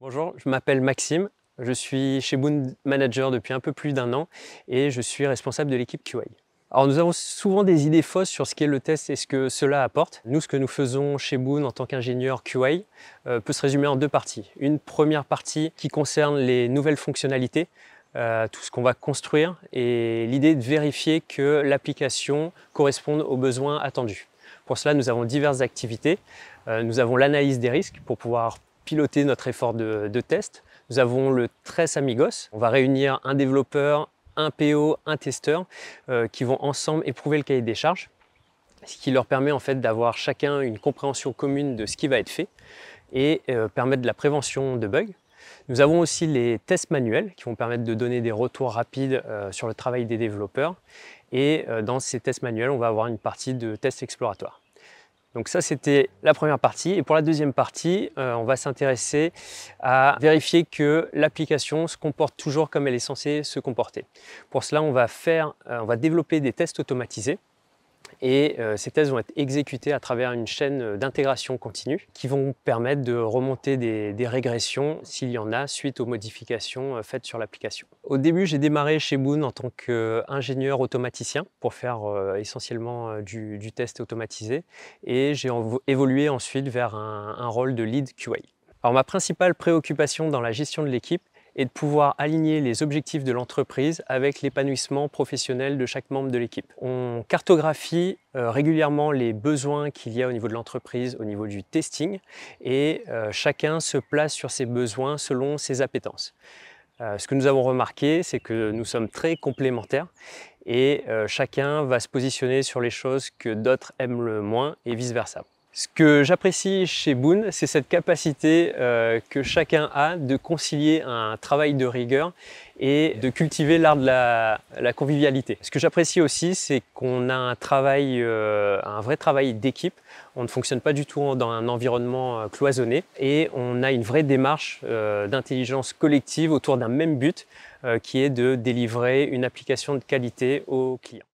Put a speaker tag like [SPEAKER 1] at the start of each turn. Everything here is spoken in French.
[SPEAKER 1] Bonjour, je m'appelle Maxime, je suis chez Boon Manager depuis un peu plus d'1 an et je suis responsable de l'équipe QA. Alors nous avons souvent des idées fausses sur ce qu'est le test et ce que cela apporte. Nous, ce que nous faisons chez Boon en tant qu'ingénieur QA peut se résumer en 2 parties. Une première partie qui concerne les nouvelles fonctionnalités, tout ce qu'on va construire et l'idée de vérifier que l'application corresponde aux besoins attendus. Pour cela, nous avons diverses activités. Nous avons l'analyse des risques pour pouvoir piloter notre effort de test. Nous avons le Tres Amigos. On va réunir un développeur, un PO, un testeur qui vont ensemble éprouver le cahier des charges, ce qui leur permet en fait d'avoir chacun une compréhension commune de ce qui va être fait et permettre de la prévention de bugs. Nous avons aussi les tests manuels qui vont permettre de donner des retours rapides sur le travail des développeurs et dans ces tests manuels, on va avoir une partie de tests exploratoires. Donc ça, c'était la première partie. Et pour la deuxième partie, on va s'intéresser à vérifier que l'application se comporte toujours comme elle est censée se comporter. Pour cela, on va développer des tests automatisés. Et ces tests vont être exécutés à travers une chaîne d'intégration continue qui vont permettre de remonter des régressions s'il y en a suite aux modifications faites sur l'application. Au début, j'ai démarré chez Boon en tant qu'ingénieur automaticien pour faire essentiellement du test automatisé et j'ai évolué ensuite vers un rôle de lead QA. Alors ma principale préoccupation dans la gestion de l'équipe et de pouvoir aligner les objectifs de l'entreprise avec l'épanouissement professionnel de chaque membre de l'équipe. On cartographie régulièrement les besoins qu'il y a au niveau de l'entreprise, au niveau du testing, et chacun se place sur ses besoins selon ses appétences. Ce que nous avons remarqué, c'est que nous sommes très complémentaires et chacun va se positionner sur les choses que d'autres aiment le moins et vice-versa. Ce que j'apprécie chez Boon, c'est cette capacité que chacun a de concilier un travail de rigueur et de cultiver l'art de la convivialité. Ce que j'apprécie aussi, c'est qu'on a un vrai travail d'équipe. On ne fonctionne pas du tout dans un environnement cloisonné et on a une vraie démarche d'intelligence collective autour d'un même but qui est de délivrer une application de qualité aux clients.